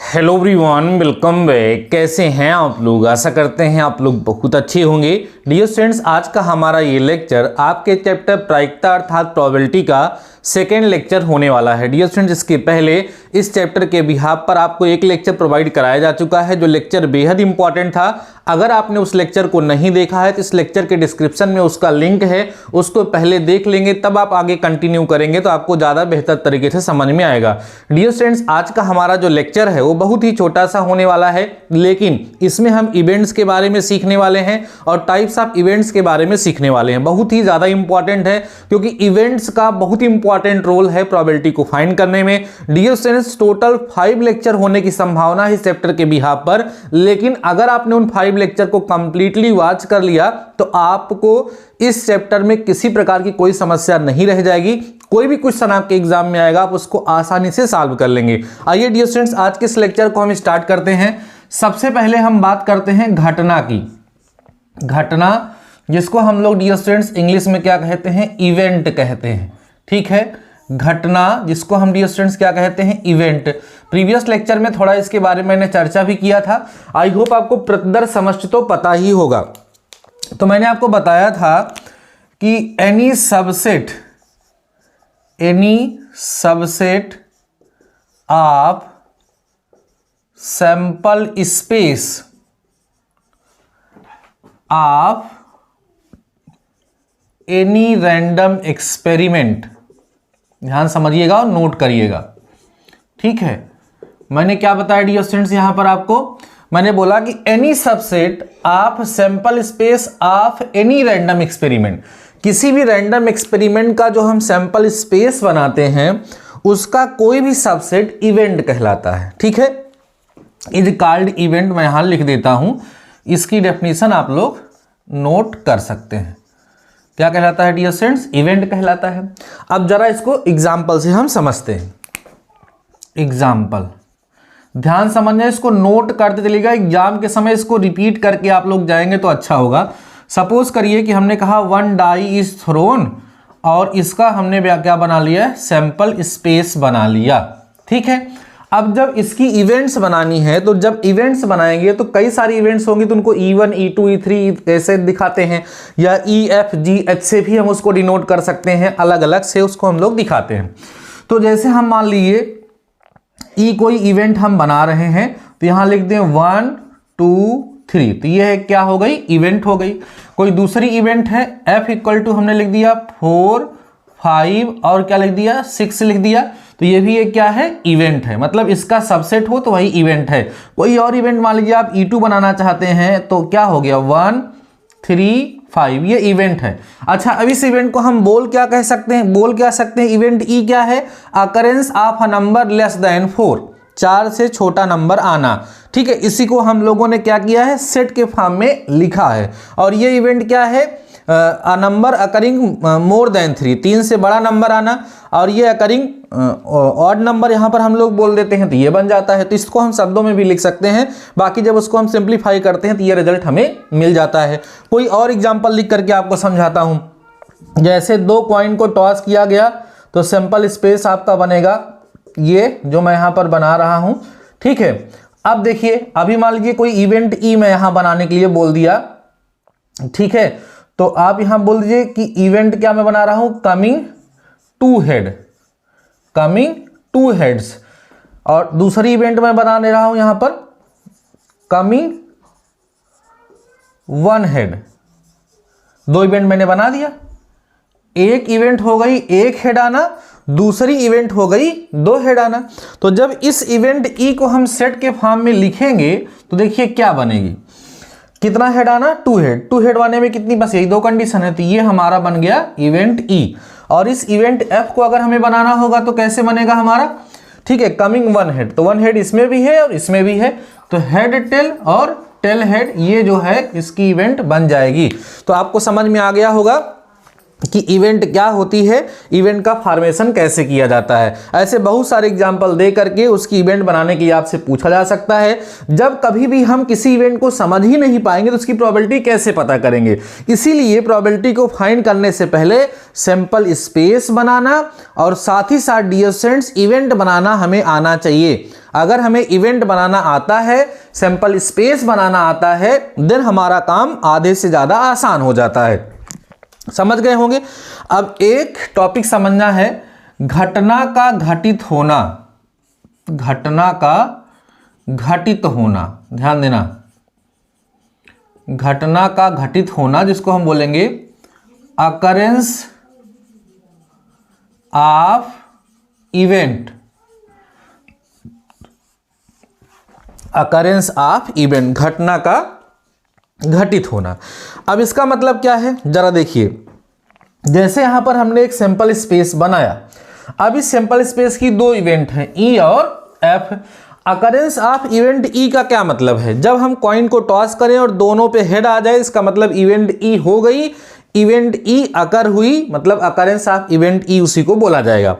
Hello everyone, welcome back. कैसे हैं आप लोग? आशा करते हैं आप लोग बहुत अच्छे होंगे। डियर स्टूडेंट्स, आज का हमारा ये लेक्चर आपके चैप्टर प्रायिकता अर्थात प्रोबेबिलिटी का सेकेंड लेक्चर होने वाला है। डियर स्टूडेंट्स, इसके पहले इस चैप्टर के बिहाफ पर आपको एक लेक्चर प्रोवाइड कराया जा चुका है, जो लेक्चर बेहद इंपॉर्टेंट था। अगर आपने उस लेक्चर को नहीं देखा है तो इस लेक्चर के डिस्क्रिप्शन में उसका लिंक है, उसको पहले देख लेंगे, तब आप आगे कंटिन्यू करेंगे तो आपको ज़्यादा बेहतर तरीके से समझ में आएगा। डियर स्टूडेंट्स, आज का हमारा जो लेक्चर है वो बहुत ही छोटा सा होने वाला है, लेकिन इसमें हम इवेंट्स के बारे में सीखने वाले हैं और टाइप्स ऑफ इवेंट्स के बारे में सीखने वाले हैं। बहुत ही ज़्यादा इंपॉर्टेंट है, क्योंकि इवेंट्स का बहुत इंपॉर्टेंट रोल है प्रोबेबिलिटी को फाइंड करने में। डियर स्टूडेंट्स, टोटल 5 लेक्चर होने की संभावना है इस चैप्टर के बिहाफ पर, लेकिन अगर आपने उन 5 लेक्चर को कंप्लीटली वॉच कर लिया तो आपको इस चैप्टर में किसी प्रकार की कोई समस्या नहीं रह जाएगी। कोई भी क्वेश्चन आपके एग्जाम में आएगा आप उसको आसानी से सॉल्व कर लेंगे। आइए डियर स्टूडेंट्स, आज के इस लेक्चर को हम स्टार्ट करते हैं। सबसे पहले हम बात करते हैं घटना की। घटना जिसको हम लोग डियर स्टूडेंट्स इंग्लिश में क्या कहते हैं? इवेंट कहते हैं। ठीक है, घटना जिसको हम डियर स्टूडेंट्स क्या कहते हैं? इवेंट। प्रीवियस लेक्चर में थोड़ा इसके बारे में मैंने चर्चा भी किया था। आई होप आपको प्रतिदर्श समझ तो पता ही होगा। तो मैंने आपको बताया था कि any subset of sample space of any random experiment, ध्यान समझिएगा और नोट करिएगा। ठीक है, मैंने क्या बताया डियर स्टूडेंट्स? यहां पर आपको मैंने बोला कि any subset of sample space of any random experiment, किसी भी रैंडम एक्सपेरिमेंट का जो हम सैंपल स्पेस बनाते हैं उसका कोई भी सबसेट इवेंट कहलाता है। ठीक है, इज कॉल्ड इवेंट। मैं यहां लिख देता हूं, इसकी डेफिनेशन आप लोग नोट कर सकते हैं। क्या कहलाता है डियर स्टूडेंट्स? इवेंट कहलाता है। अब जरा इसको एग्जाम्पल से हम समझते हैं। एग्जाम्पल, ध्यान समझना, इसको नोट करते चलिएगा। एग्जाम के समय इसको रिपीट करके आप लोग जाएंगे तो अच्छा होगा। सपोज करिए कि हमने कहा 1 डाई इज थ्रोन, और इसका हमने क्या बना लिया? सैंपल स्पेस बना लिया। ठीक है, अब जब इसकी इवेंट्स बनानी है तो जब इवेंट्स बनाएंगे तो कई सारी इवेंट्स होंगी, तो उनको E1, E2, E3 ऐसे दिखाते हैं, या EFGH से भी हम उसको डिनोट कर सकते हैं, अलग अलग से उसको हम लोग दिखाते हैं। तो जैसे हम मान लीजिए कोई इवेंट हम बना रहे हैं, तो यहां लिख दें 1, 2, 3, तो ये है क्या हो गई? इवेंट हो गई। कोई दूसरी इवेंट है F = हमने लिख दिया 4, 5 और क्या लिख दिया? 6 लिख दिया, तो ये भी एक क्या है? इवेंट है। मतलब इसका सबसेट हो तो वही इवेंट है। कोई और इवेंट मान लीजिए आप E2 बनाना चाहते हैं, तो क्या हो गया? 1, 3, 5, ये इवेंट है। अच्छा, अब इस इवेंट को हम बोल क्या कह सकते हैं? बोल क्या सकते हैं? इवेंट ई क्या है? Occurrence of a number less than 4, 4 से छोटा नंबर आना। ठीक है, इसी को हम लोगों ने क्या किया है? सेट के फॉर्म में लिखा है। और ये इवेंट क्या है? A number occurring more than 3, 3 से बड़ा नंबर आना। और ये अकरिंग ऑड नंबर यहां पर हम लोग बोल देते हैं तो ये बन जाता है। तो इसको हम शब्दों में भी लिख सकते हैं, बाकी जब उसको हम सिंप्लीफाई करते हैं तो ये रिजल्ट हमें मिल जाता है। कोई और एग्जांपल लिख करके आपको समझाता हूं। जैसे 2 कॉइन को टॉस किया गया तो सैंपल स्पेस आपका बनेगा ये जो मैं यहां पर बना रहा हूं। ठीक है, अब देखिए, अभी मान लीजिए कोई इवेंट ई मैं यहां बनाने के लिए बोल दिया। ठीक है, तो आप यहां बोल दीजिए कि इवेंट क्या मैं बना रहा हूं? Coming 2 head, coming 2 heads. और दूसरी इवेंट मैं बना ले रहा हूं यहां पर कमिंग 1 हेड। 2 इवेंट मैंने बना दिया। एक इवेंट हो गई 1 हेड आना, दूसरी इवेंट हो गई 2 हेड आना। तो जब इस इवेंट ई को हम सेट के फॉर्म में लिखेंगे तो देखिए क्या बनेगी? कितना हेड आना? 2 हेड। 2 हेड आने में कितनी? बस यही 2 कंडीशन है। तो ये हमारा बन गया इवेंट ई। और इस इवेंट एफ को अगर हमें बनाना होगा तो कैसे बनेगा हमारा? ठीक है, कमिंग 1 हेड, तो 1 हेड इसमें भी है और इसमें भी है, तो हेड टेल और टेल हेड ये जो है इसकी इवेंट बन जाएगी। तो आपको समझ में आ गया होगा कि इवेंट क्या होती है, इवेंट का फॉर्मेशन कैसे किया जाता है। ऐसे बहुत सारे एग्जाम्पल दे करके उसकी इवेंट बनाने के लिए आपसे पूछा जा सकता है। जब कभी भी हम किसी इवेंट को समझ ही नहीं पाएंगे तो उसकी प्रोबेबिलिटी कैसे पता करेंगे। इसीलिए प्रोबेबिलिटी को फाइंड करने से पहले सैंपल स्पेस बनाना और साथ ही साथ डियर स्टूडेंट्स इवेंट बनाना हमें आना चाहिए। अगर हमें इवेंट बनाना आता है, सैंपल स्पेस बनाना आता है, देन हमारा काम आधे से ज्यादा आसान हो जाता है। समझ गए होंगे। अब एक टॉपिक समझना है, घटना का घटित होना। घटना का घटित होना, ध्यान देना, घटना का घटित होना जिसको हम बोलेंगे occurrence of event. Occurrence of event, घटना का घटित होना। अब इसका मतलब क्या है जरा देखिए। जैसे यहां पर हमने एक सैंपल स्पेस बनाया, अब इस सैंपल स्पेस की दो इवेंट हैं ई और F. Occurrence of event E का क्या मतलब है, जब हम कॉइन को टॉस करें और दोनों पे हेड आ जाए, इसका मतलब इवेंट ई हो गई, इवेंट ई अकर हुई, मतलब अकरेंस ऑफ इवेंट ई उसी को बोला जाएगा।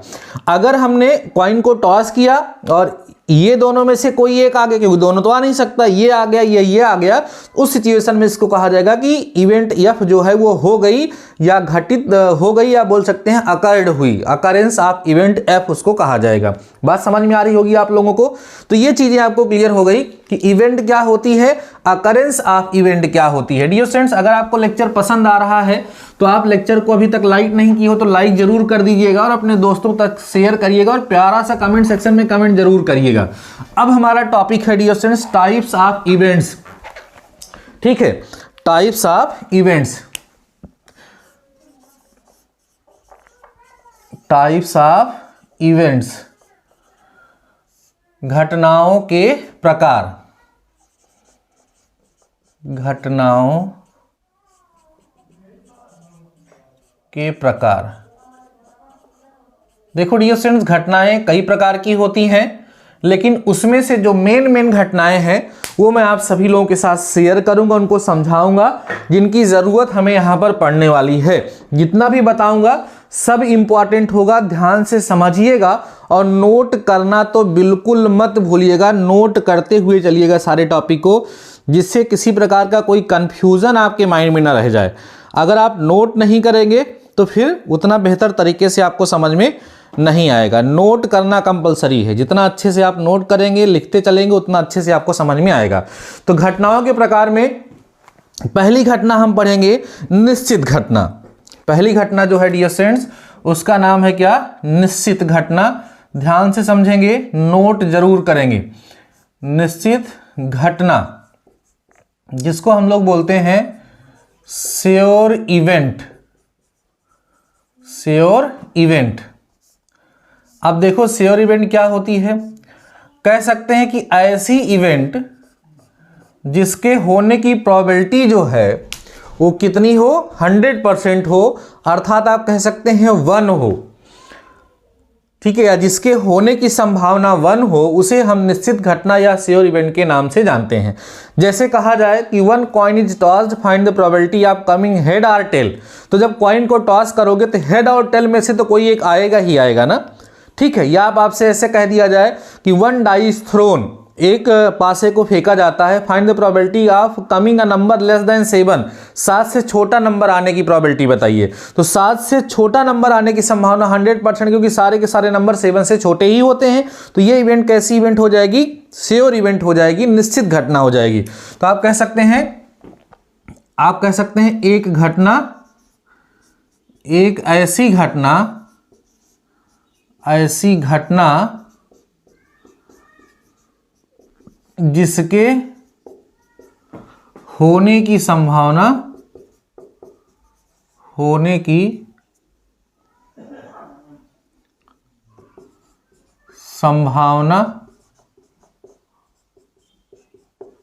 अगर हमने कॉइन को टॉस किया और ये दोनों में से कोई एक आ गया, क्योंकि दोनों तो आ नहीं सकता, ये आ गया ये आ गया, उस सिचुएशन में इसको कहा जाएगा कि इवेंट एफ जो है वो हो गई या घटित हो गई, या बोल सकते हैं अकर्ड हुई। अकरेंस ऑफ इवेंट एफ उसको कहा जाएगा। बात समझ में आ रही होगी आप लोगों को। तो ये चीजें आपको क्लियर हो गई कि इवेंट क्या होती है, अकरेंस ऑफ इवेंट क्या होती है। डियर स्टूडेंट्स, अगर आपको लेक्चर पसंद आ रहा है तो आप लेक्चर को अभी तक लाइक नहीं किए हो तो लाइक जरूर कर दीजिएगा और अपने दोस्तों तक शेयर करिएगा और प्यारा सा कमेंट सेक्शन में कमेंट जरूर करिएगा। अब हमारा टॉपिक है dear students types of events. ठीक है, types of events. Types of events, घटनाओं के प्रकार। घटनाओं के प्रकार। देखो डियर स्टूडेंट्स, घटनाएं कई प्रकार की होती हैं, लेकिन उसमें से जो मेन घटनाएं हैं वो मैं आप सभी लोगों के साथ शेयर करूंगा, उनको समझाऊंगा, जिनकी जरूरत हमें यहां पर पढ़ने वाली है। जितना भी बताऊंगा सब इंपॉर्टेंट होगा, ध्यान से समझिएगा और नोट करना तो बिल्कुल मत भूलिएगा। नोट करते हुए चलिएगा सारे टॉपिक को, जिससे किसी प्रकार का कोई कंफ्यूजन आपके माइंड में ना रह जाए। अगर आप नोट नहीं करेंगे तो फिर उतना बेहतर तरीके से आपको समझ में नहीं आएगा। नोट करना कंपलसरी है, जितना अच्छे से आप नोट करेंगे, लिखते चलेंगे, उतना अच्छे से आपको समझ में आएगा। तो घटनाओं के प्रकार में पहली घटना हम पढ़ेंगे निश्चित घटना। पहली घटना जो है डियर स्टूडेंट्स उसका नाम है क्या, निश्चित घटना। ध्यान से समझेंगे, नोट जरूर करेंगे। निश्चित घटना जिसको हम लोग बोलते हैं श्योर इवेंट। Sure event. अब देखो श्योर इवेंट क्या होती है, कह सकते हैं कि ऐसी इवेंट जिसके होने की प्रोबेबिलिटी जो है वो कितनी हो, 100% हो, अर्थात आप कह सकते हैं 1 हो। ठीक है, या जिसके होने की संभावना 1 हो उसे हम निश्चित घटना या श्योर इवेंट के नाम से जानते हैं। जैसे कहा जाए कि 1 coin is tossed, find the probability of coming head और टेल। तो जब कॉइन को टॉस करोगे तो हेड और टेल में से तो कोई एक आएगा ही आएगा ना। ठीक है, या आप आपसे ऐसे कह दिया जाए कि 1 डाई इज थ्रोन, एक पासे को फेंका जाता है, find the probability of coming a number less than 7, 7 से छोटा नंबर आने की प्रोबेबिलिटी बताइए। तो 7 से छोटा नंबर आने की संभावना 100%, क्योंकि सारे के सारे नंबर 7 से छोटे ही होते हैं। तो ये इवेंट कैसी इवेंट हो जाएगी, श्योर इवेंट हो जाएगी, निश्चित घटना हो जाएगी। तो आप कह सकते हैं एक घटना, एक ऐसी घटना जिसके होने की संभावना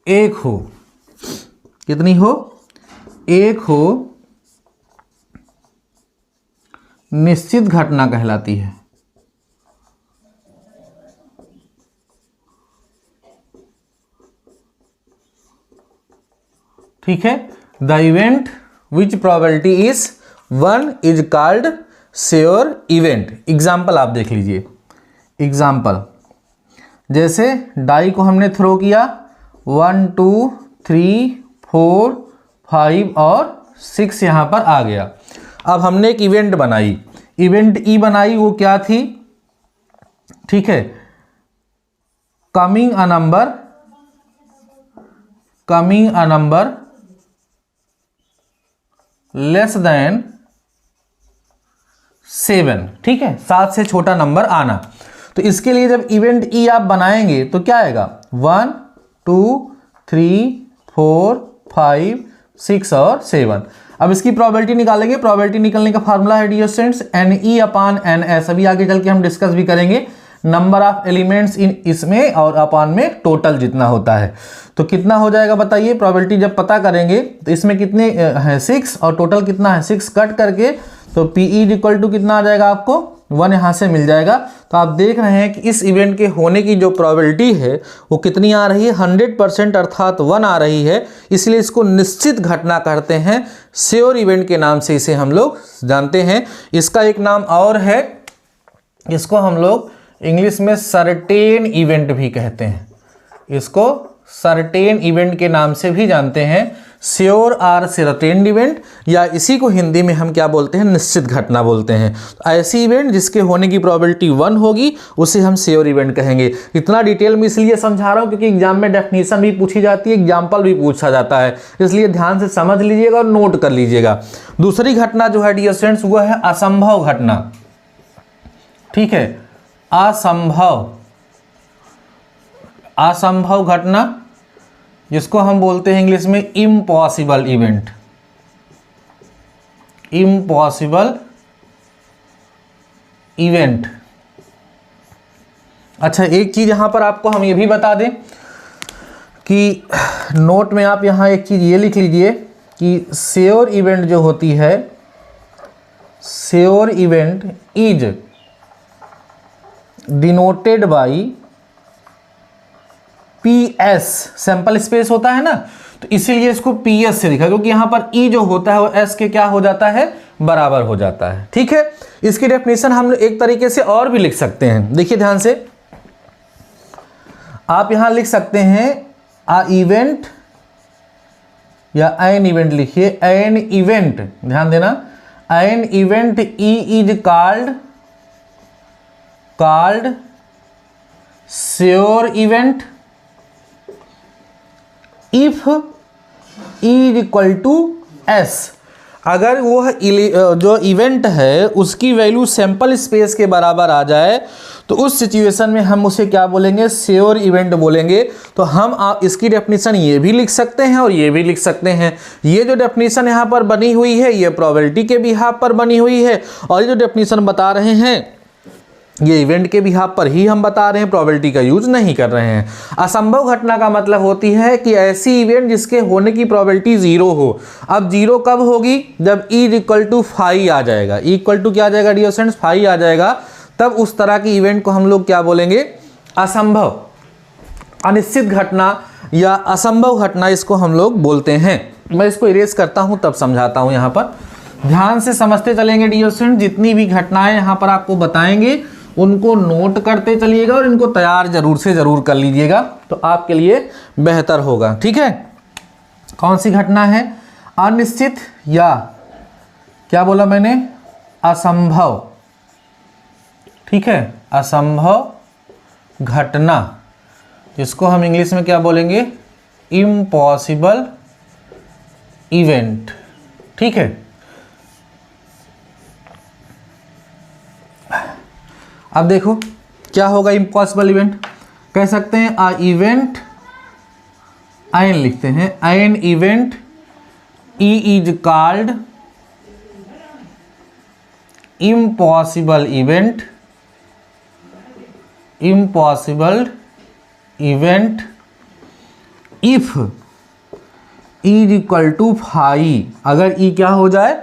एक हो। कितनी हो, एक हो, निश्चित घटना कहलाती है। ठीक है, the event which probability is one is called sure event. Example आप देख लीजिए, एग्जाम्पल जैसे डाई को हमने थ्रो किया 1 2 3 4 5 और 6 यहाँ पर आ गया। अब हमने एक इवेंट बनाई, इवेंट ई बनाई, वो क्या थी, ठीक है, coming a number less than 7, ठीक है, 7 से छोटा नंबर आना। तो इसके लिए जब इवेंट ई आप बनाएंगे तो क्या आएगा 1 2 3 4 5 6 और 7। अब इसकी प्रोबेबिलिटी निकालेंगे। प्रोबेबिलिटी निकलने का फार्मूला है डियर स्टूडेंट्स NE अपान NS। अभी आगे चल के हम डिस्कस भी करेंगे नंबर ऑफ एलिमेंट्स इन इसमें और अपान में टोटल जितना होता है। तो कितना हो जाएगा बताइए, प्रोबेबिलिटी जब पता करेंगे तो इसमें कितने हैं 6 और टोटल कितना है 6 कट करके तो PE इक्वल टू कितना आ जाएगा आपको 1 यहाँ से मिल जाएगा। तो आप देख रहे हैं कि इस इवेंट के होने की जो प्रोबेबिलिटी है वो कितनी आ रही है 100% अर्थात 1 आ रही है। इसलिए इसको निश्चित घटना कहते हैं, श्योर इवेंट के नाम से इसे हम लोग जानते हैं। इसका एक नाम और है, इसको हम लोग इंग्लिश में सर्टेन इवेंट भी कहते हैं, इसको सर्टेन इवेंट के नाम से भी जानते हैं, श्योर आर सर्टेन इवेंट, या इसी को हिंदी में हम क्या बोलते हैं निश्चित घटना बोलते हैं। तो ऐसी इवेंट जिसके होने की प्रोबेबिलिटी 1 होगी उसे हम श्योर इवेंट कहेंगे। इतना डिटेल में इसलिए समझा रहा हूँ क्योंकि एग्जाम में डेफिनेशन भी पूछी जाती है, एग्जाम्पल भी पूछा जाता है, इसलिए ध्यान से समझ लीजिएगा और नोट कर लीजिएगा। दूसरी घटना जो है डियर स्टूडेंट्स वो है असंभव घटना, ठीक है, असंभव घटना जिसको हम बोलते हैं इंग्लिश में इम्पॉसिबल इवेंट, इम्पॉसिबल इवेंट। अच्छा एक चीज यहां पर आपको हम ये भी बता दें कि नोट में आप यहां एक चीज ये लिख लीजिए कि श्योर इवेंट जो होती है, sure event is denoted by PS, sample space होता है ना, तो इसीलिए इसको PS से लिखा क्योंकि यहां पर E जो होता है वो S के क्या हो जाता है बराबर हो जाता है, ठीक है। इसकी डेफिनेशन हम एक तरीके से और भी लिख सकते हैं, देखिए ध्यान से, आप यहां लिख सकते हैं अ इवेंट या एन इवेंट लिखिए, एन इवेंट, ध्यान देना, an event E is called sure event if E is equal to S। अगर वो जो इवेंट है उसकी वैल्यू सैंपल स्पेस के बराबर आ जाए तो उस सिचुएशन में हम उसे क्या बोलेंगे श्योर इवेंट बोलेंगे। तो हम आप इसकी डेफिनेशन ये भी लिख सकते हैं और ये भी लिख सकते हैं। ये जो डेफिनेशन यहाँ पर बनी हुई है ये प्रोबेबिलिटी के बिहाफ पर बनी हुई है और ये जो डेफिनेशन बता रहे हैं ये इवेंट के बिहाफ पर ही हम बता रहे हैं, प्रोबेबिलिटी का यूज नहीं कर रहे हैं। असंभव घटना का मतलब होती है कि ऐसी इवेंट जिसके होने की प्रोबेबिलिटी 0 हो। अब 0 कब होगी जब E इक्वल टू 5 आ जाएगा, E इक्वल टू क्या आ जाएगा डियर फ्रेंड्स 5 आ जाएगा, तब उस तरह की इवेंट को हम लोग क्या बोलेंगे असंभव, अनिश्चित घटना या असंभव घटना इसको हम लोग बोलते हैं। मैं इसको इरेज करता हूं तब समझाता हूं। यहाँ पर ध्यान से समझते चलेंगे डियर स्टूडेंट, जितनी भी घटनाएं यहाँ पर आपको बताएंगे उनको नोट करते चलिएगा और इनको तैयार जरूर से जरूर कर लीजिएगा तो आपके लिए बेहतर होगा, ठीक है। कौन सी घटना है, अनिश्चित या क्या बोला मैंने असंभव, ठीक है, असंभव घटना जिसको हम इंग्लिश में क्या बोलेंगे इम्पॉसिबल इवेंट, ठीक है। अब देखो क्या होगा इम्पॉसिबल इवेंट, कह सकते हैं आ इवेंट, एन लिखते हैं, an event E is called impossible event, impossible event if E is equal to 5। अगर E क्या हो जाए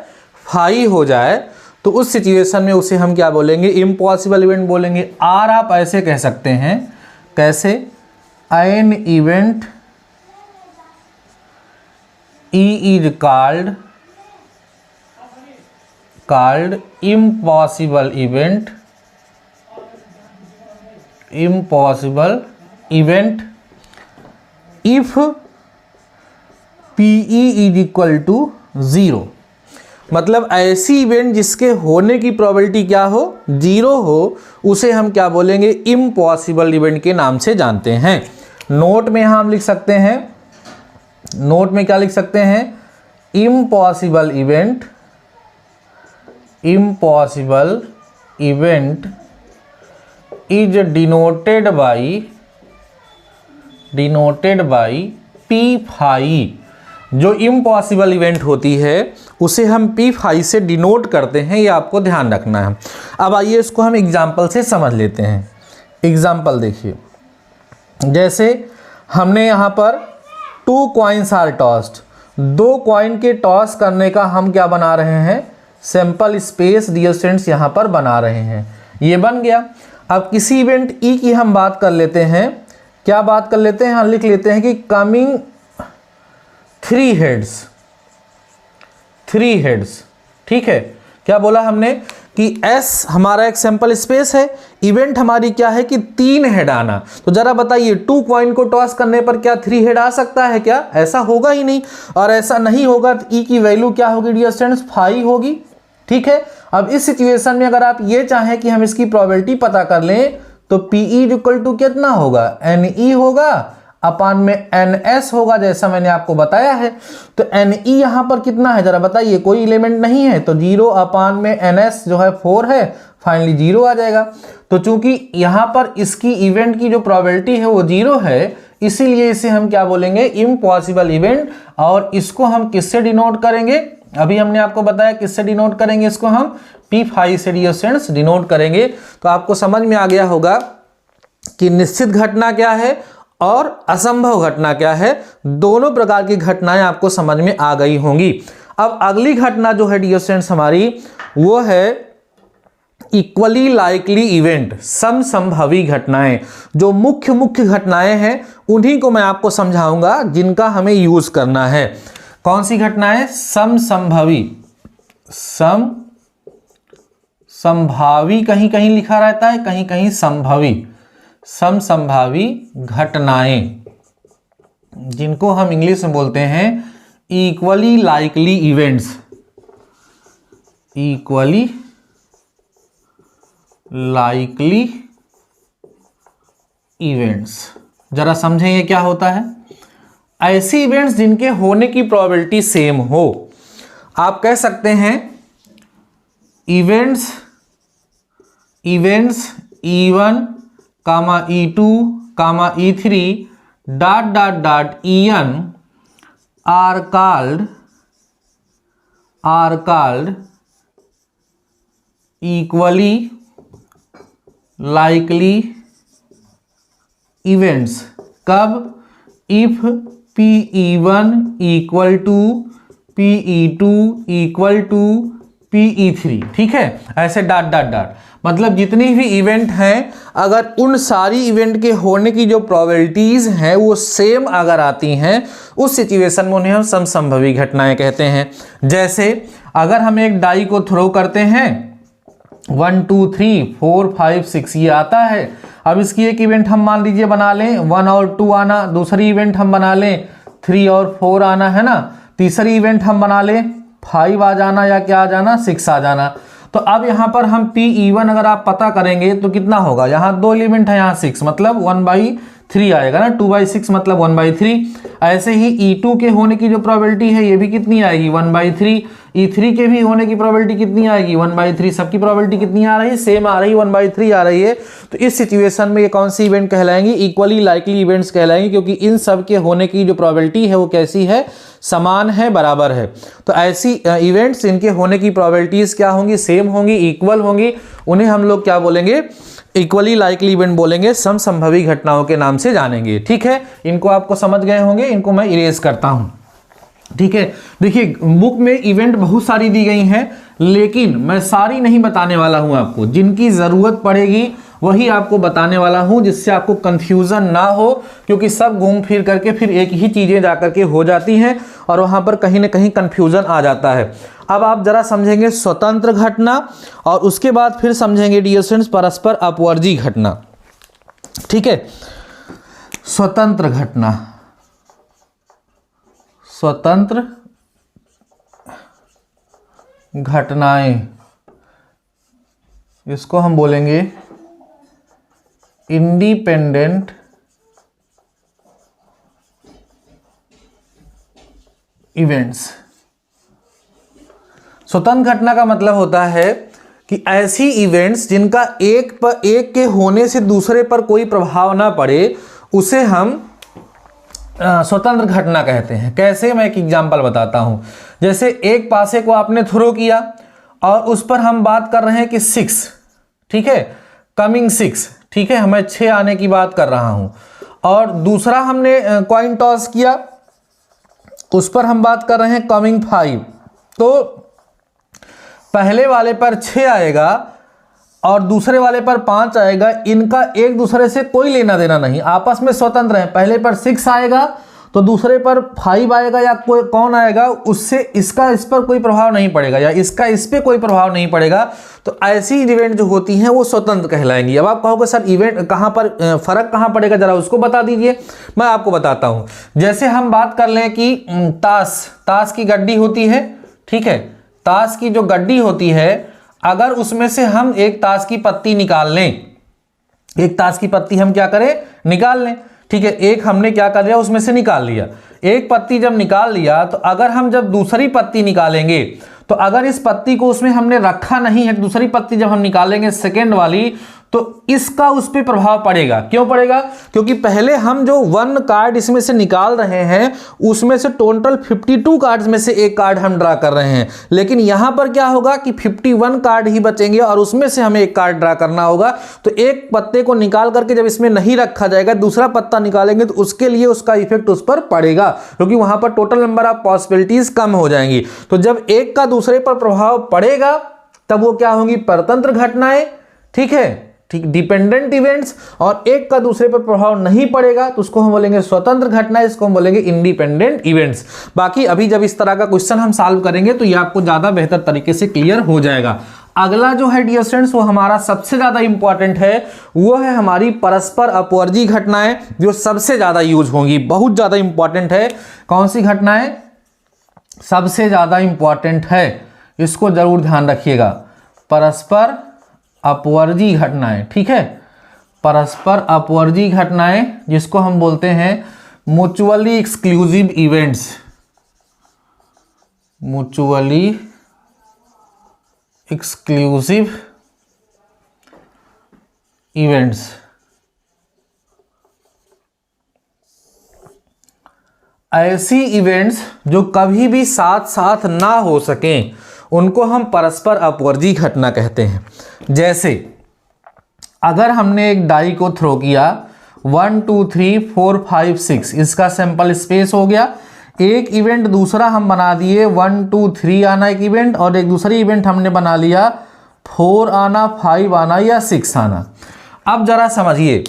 5 हो जाए तो उस सिचुएशन में उसे हम क्या बोलेंगे इम्पॉसिबल इवेंट बोलेंगे। आर आप ऐसे कह सकते हैं, कैसे, N event E is called called impossible event if PE is equal to 0। मतलब ऐसी इवेंट जिसके होने की प्रोबेबिलिटी क्या हो, 0 हो, उसे हम क्या बोलेंगे, इम्पॉसिबल इवेंट के नाम से जानते हैं। नोट में हम लिख सकते हैं, नोट में क्या लिख सकते हैं, impossible event is denoted by P phi. जो इम्पॉसिबल इवेंट होती है उसे हम पी फाई से डिनोट करते हैं, ये आपको ध्यान रखना है। अब आइए इसको हम एग्जाम्पल से समझ लेते हैं। एग्जाम्पल देखिए, जैसे हमने यहाँ पर 2 कॉइन्स आर टॉस्ड, 2 कॉइन के टॉस करने का हम क्या बना रहे हैं, सैंपल स्पेस डियर स्टूडेंट्स यहाँ पर बना रहे हैं। ये बन गया। अब किसी इवेंट ई की हम बात कर लेते हैं, क्या बात कर लेते हैं, हम लिख लेते हैं कि कमिंग 3 हेड्स। ठीक है, क्या बोला हमने कि S हमारा एक सैंपल स्पेस है, इवेंट हमारी क्या है कि 3 हेड आना। तो जरा बताइए 2 कॉइन को टॉस करने पर क्या 3 हेड आ सकता है क्या? ऐसा होगा ही नहीं। और ऐसा नहीं होगा तो E की वैल्यू क्या होगी डियर स्टूडेंट्स, 5 होगी। ठीक है, अब इस सिचुएशन में अगर आप ये चाहें कि हम इसकी प्रोबेबिलिटी पता कर लें तो PE इक्वल टू कितना होगा, NE होगा अपान में NS होगा, जैसा मैंने आपको बताया है। तो NE यहां पर कितना है जरा बताइए, कोई एलिमेंट नहीं है, तो 0 अपान में NS जो है 4 है, फाइनली 0 आ जाएगा। तो चूंकि यहां पर इसकी इवेंट की जो प्रोबेबिलिटी है वो 0 है, इसीलिए इसे हम क्या बोलेंगे, इम्पॉसिबल इवेंट। और इसको हम किससे डिनोट करेंगे, अभी हमने आपको बताया किससे डिनोट करेंगे, इसको हम P5 से डियर स्टूडेंट्स डिनोट करेंगे। तो आपको समझ में आ गया होगा कि निश्चित घटना क्या है और असंभव घटना क्या है। दोनों प्रकार की घटनाएं आपको समझ में आ गई होंगी। अब अगली घटना जो है डियर स्टूडेंट्स हमारी, वो है इक्वली लाइकली इवेंट, समसंभवी घटनाएं। जो मुख्य घटनाएं हैं उन्हीं को मैं आपको समझाऊंगा जिनका हमें यूज करना है। कौन सी घटनाएं, समसंभवी, संभावी कहीं कहीं लिखा रहता है, कहीं कहीं संभवी, समसंभावी घटनाएं, जिनको हम इंग्लिश में बोलते हैं equally likely events. Equally likely events, जरा समझें ये क्या होता है। ऐसे इवेंट्स जिनके होने की प्रोबेबिलिटी सेम हो। आप कह सकते हैं events E1 comma E2 comma E3 dot dot dot En are called equally likely events. कब, if PE1 equal to PE2 equal to PE3। ठीक है, ऐसे डॉट डॉट डॉट, मतलब जितनी भी इवेंट हैं, अगर उन सारी इवेंट के होने की जो प्रोबेबिलिटीज हैं वो सेम अगर आती हैं, उस सिचुएशन में उन्हें हम समसंभवी घटनाएं कहते हैं। जैसे अगर हम एक डाई को थ्रो करते हैं, 1 2 3 4 5 6 ये आता है। अब इसकी एक इवेंट हम मान लीजिए बना लें 1 और 2 आना, दूसरी इवेंट हम बना लें 3 और 4 आना, है ना, तीसरी इवेंट हम बना लें 5 आ जाना, या क्या आ जाना, 6 आ जाना। तो अब यहाँ पर हम PE1 अगर आप पता करेंगे तो कितना होगा, यहाँ 2 एलिमेंट है, यहाँ 6 मतलब 1/3 आएगा ना, 2/6 मतलब 1/3। ऐसे ही E2 के होने की जो प्रोबेबिलिटी है ये भी कितनी आएगी, 1/3। E3 के भी होने की प्रोबेबिलिटी कितनी आएगी, 1/3। सबकी प्रोबेबिलिटी कितनी आ रही है, सेम आ रही है, 1/3 आ रही है। तो इस सिचुएशन में ये कौन सी इवेंट कहलाएंगी, इक्वली लाइकली इवेंट्स कहलाएंगी, क्योंकि इन सब के होने की जो प्रोबेबिलिटी है वो कैसी है, समान है, बराबर है। तो ऐसी इवेंट्स इनके होने की प्रोबेबिलिटीज क्या होंगी, सेम होंगी, इक्वल होंगी, उन्हें हम लोग क्या बोलेंगे, इक्वली लाइकली इवेंट बोलेंगे, समसंभवी घटनाओं के नाम से जानेंगे। ठीक है, इनको आपको समझ गए होंगे, इनको मैं इरेज करता हूं। ठीक है, देखिए बुक में इवेंट बहुत सारी दी गई हैं, लेकिन मैं सारी नहीं बताने वाला हूं आपको। जिनकी जरूरत पड़ेगी वही आपको बताने वाला हूं, जिससे आपको कंफ्यूजन ना हो, क्योंकि सब घूम फिर करके फिर एक ही चीजें जाकर के हो जाती हैं और वहां पर कहीं ना कहीं कंफ्यूजन आ जाता है। अब आप जरा समझेंगे स्वतंत्र घटना और उसके बाद फिर समझेंगे डियर स्टूडेंट्स परस्पर अपवर्जी घटना। ठीक है, स्वतंत्र घटना, स्वतंत्र घटनाएं, इसको हम बोलेंगे इंडिपेंडेंट इवेंट्स। स्वतंत्र घटना का मतलब होता है कि ऐसी इवेंट्स जिनका एक के होने से दूसरे पर कोई प्रभाव ना पड़े, उसे हम स्वतंत्र घटना कहते हैं। कैसे, मैं एक एग्जांपल बताता हूं। जैसे एक पासे को आपने थ्रो किया और उस पर हम बात कर रहे हैं कि 6, ठीक है, कमिंग 6, ठीक है, मैं 6 आने की बात कर रहा हूं। और दूसरा हमने कॉइन टॉस किया, उस पर हम बात कर रहे हैं कमिंग 5। तो पहले वाले पर 6 आएगा और दूसरे वाले पर 5 आएगा, इनका एक दूसरे से कोई लेना देना नहीं, आपस में स्वतंत्र है। पहले पर 6 आएगा तो दूसरे पर 5 आएगा या कोई कौन आएगा, उससे इसका इस पर कोई प्रभाव नहीं पड़ेगा या इसका इस पे कोई प्रभाव नहीं पड़ेगा। तो ऐसी इवेंट जो होती हैं वो स्वतंत्र कहलाएंगी। अब आप कहोगे सर इवेंट कहाँ पर फर्क कहाँ पड़ेगा, जरा उसको बता दीजिए। मैं आपको बताता हूँ। जैसे हम बात कर लें कि ताश की गड्डी होती है, ठीक है, ताश की जो गड्डी होती है, अगर उसमें से हम एक ताश की पत्ती निकाल लें, एक ताश की पत्ती हम क्या करें, निकाल लें, ठीक है, एक हमने क्या कर लिया, उसमें से निकाल लिया। एक पत्ती जब निकाल लिया तो अगर हम जब दूसरी पत्ती निकालेंगे, तो अगर इस पत्ती को उसमें हमने रखा नहीं है, दूसरी पत्ती जब हम निकालेंगे सेकेंड वाली, तो इसका उस पर प्रभाव पड़ेगा। क्यों पड़ेगा? क्योंकि पहले हम जो 1 कार्ड इसमें से निकाल रहे हैं, उसमें से टोटल 52 कार्ड्स में से एक कार्ड हम ड्रा कर रहे हैं, लेकिन यहां पर क्या होगा कि 51 कार्ड ही बचेंगे और उसमें से हमें एक कार्ड ड्रा करना होगा। तो एक पत्ते को निकाल करके जब इसमें नहीं रखा जाएगा, दूसरा पत्ता निकालेंगे तो उसके लिए उसका इफेक्ट उस पर पड़ेगा, क्योंकि वहां पर टोटल नंबर ऑफ पॉसिबिलिटीज कम हो जाएंगी। तो जब एक का दूसरे पर प्रभाव पड़ेगा तब वो क्या होंगी, परतंत्र घटनाएं, ठीक है, ठीक, डिपेंडेंट इवेंट्स। और एक का दूसरे पर प्रभाव नहीं पड़ेगा तो उसको हम बोलेंगे स्वतंत्र घटना, इसको हम बोलेंगे इंडिपेंडेंट इवेंट्स। बाकी अभी जब इस तरह का क्वेश्चन हम सॉल्व करेंगे तो ये आपको ज्यादा बेहतर तरीके से क्लियर हो जाएगा। अगला जो है डियर स्टूडेंट्स, वो हमारा सबसे ज्यादा इंपॉर्टेंट है, वो है हमारी परस्पर अपवर्जी घटनाएं, जो सबसे ज्यादा यूज होंगी, बहुत ज्यादा इंपॉर्टेंट है। कौन सी घटनाएं सबसे ज्यादा इंपॉर्टेंट है, इसको जरूर ध्यान रखिएगा। परस्पर अपवर्जी घटनाएं, ठीक है, परस्पर अपवर्जी घटनाएं, जिसको हम बोलते हैं mutually exclusive events, mutually exclusive events. ऐसी इवेंट्स जो कभी भी साथ साथ ना हो सकें, उनको हम परस्पर अपवर्जी घटना कहते हैं। जैसे अगर हमने एक डाई को थ्रो किया, 1 2 3 4 5 6, इसका सैंपल स्पेस हो गया। एक इवेंट दूसरा हम बना दिए 1 2 3 आना एक इवेंट, और एक दूसरी इवेंट हमने बना लिया 4 आना, 5 आना या 6 आना। अब जरा समझिए,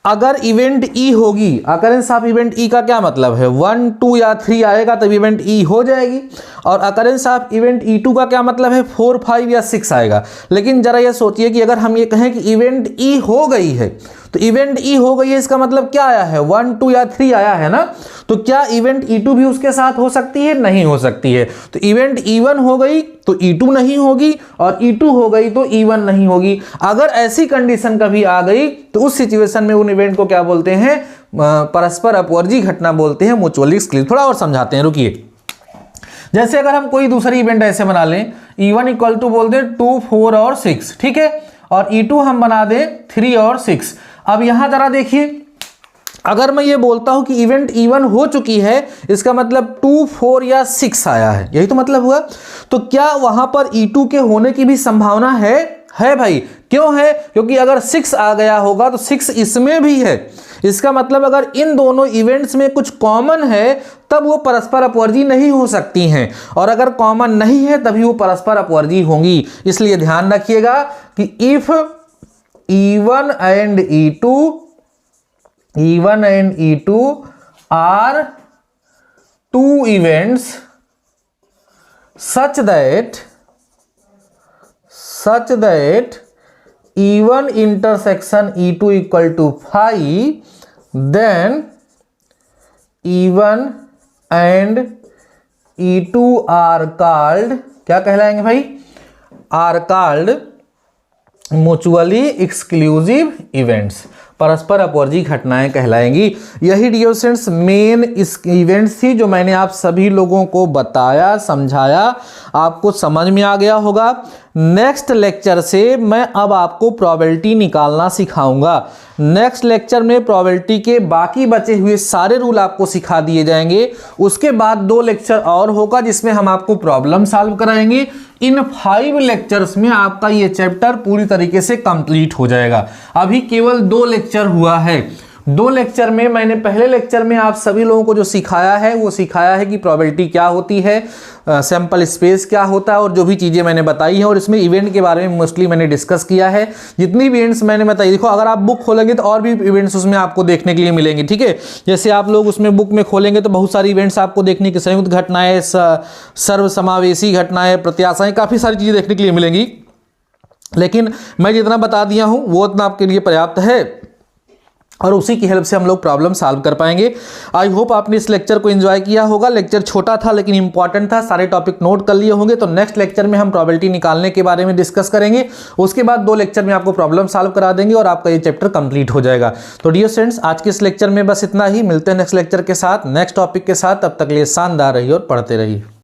अगर इवेंट ई होगी, अकरेंस ऑफ इवेंट ई का क्या मतलब है, 1 2 या 3 आएगा तब इवेंट ई हो जाएगी। और अकरेंस ऑफ इवेंट E2 का क्या मतलब है, 4 5 या 6 आएगा। लेकिन जरा ये सोचिए कि अगर हम ये कहें कि इवेंट ई हो गई है, तो इवेंट ई हो गई है इसका मतलब क्या आया है, 1 2 या 3 आया है ना। तो क्या इवेंट E2 भी उसके साथ हो सकती है? नहीं हो सकती है। तो इवेंट E1 हो गई तो E2 नहीं होगी, और E2 हो गई तो E1 नहीं होगी। अगर ऐसी कंडीशन कभी आ गई तो उस सिचुएशन में उन इवेंट को क्या बोलते हैं, परस्पर अपवर्जी घटना बोलते हैं, म्यूचुअली एक्सक्लूसिव। थोड़ा और समझाते हैं, रुकिए। जैसे अगर हम कोई दूसरी इवेंट ऐसे बना लें, E1 इक्वल टू बोल दें 2 4 और 6, ठीक है, और E2 हम बना दें 3 और 6। अब यहां जरा देखिए, अगर मैं ये बोलता हूं कि इवेंट E1 हो चुकी है, इसका मतलब 2 4 या 6 आया है, यही तो मतलब हुआ। तो क्या वहां पर E2 के होने की भी संभावना है भाई। क्यों है? क्योंकि अगर 6 आ गया होगा तो 6 इसमें भी है। इसका मतलब अगर इन दोनों इवेंट्स में कुछ कॉमन है तब वो परस्पर अपवर्जी नहीं हो सकती हैं, और अगर कॉमन नहीं है तभी वो परस्पर अपवर्जी होंगी। इसलिए ध्यान रखिएगा कि if E1 and E2 are two events such that E1 intersection E2 equal to phi, then E1 and E2 are called, क्या कहलाएंगे भाई, are called mutually exclusive events, परस्पर अपवर्जी घटनाएं कहलाएंगी। यही डियर स्टूडेंट्स मेन इस इवेंट्स थी जो मैंने आप सभी लोगों को बताया, समझाया, आपको समझ में आ गया होगा। नेक्स्ट लेक्चर से मैं अब आपको प्रोबेबिलिटी निकालना सिखाऊंगा। नेक्स्ट लेक्चर में प्रोबेबिलिटी के बाकी बचे हुए सारे रूल आपको सिखा दिए जाएंगे। उसके बाद 2 लेक्चर और होगा जिसमें हम आपको प्रॉब्लम सॉल्व कराएंगे। इन 5 लेक्चर्स में आपका ये चैप्टर पूरी तरीके से कंप्लीट हो जाएगा। अभी केवल 2 लेक्चर हुआ है। 2 लेक्चर में मैंने पहले लेक्चर में आप सभी लोगों को जो सिखाया है वो सिखाया है कि प्रोबेबिलिटी क्या होती है, सैंपल स्पेस क्या होता है और जो भी चीज़ें मैंने बताई हैं, और इसमें इवेंट के बारे में मोस्टली मैंने डिस्कस किया है। जितनी भी इवेंट्स मैंने बताई, देखो अगर आप बुक खोलेंगे तो और भी इवेंट्स उसमें आपको देखने के लिए मिलेंगे, ठीक है। जैसे आप लोग उसमें बुक में खोलेंगे तो बहुत सारी इवेंट्स आपको देखने की, संयुक्त घटनाएं, सर्वसमावेशी घटनाएं, प्रत्याशाएं, काफ़ी सारी चीज़ें देखने के लिए मिलेंगी। लेकिन मैं जितना बता दिया हूँ वो उतना आपके लिए पर्याप्त है और उसी की हेल्प से हम लोग प्रॉब्लम सॉल्व कर पाएंगे। आई होप आपने इस लेक्चर को एंजॉय किया होगा। लेक्चर छोटा था लेकिन इंपॉर्टेंट था, सारे टॉपिक नोट कर लिए होंगे। तो नेक्स्ट लेक्चर में हम प्रोबेबिलिटी निकालने के बारे में डिस्कस करेंगे। उसके बाद 2 लेक्चर में आपको प्रॉब्लम सॉल्व करा देंगे और आपका ये चैप्टर कंप्लीट हो जाएगा। तो डियर स्टूडेंट्स, आज के इस लेक्चर में बस इतना ही। मिलते हैं नेक्स्ट लेक्चर के साथ, नेक्स्ट टॉपिक के साथ। तब तक के लिए शानदार रहिए और पढ़ते रहिए।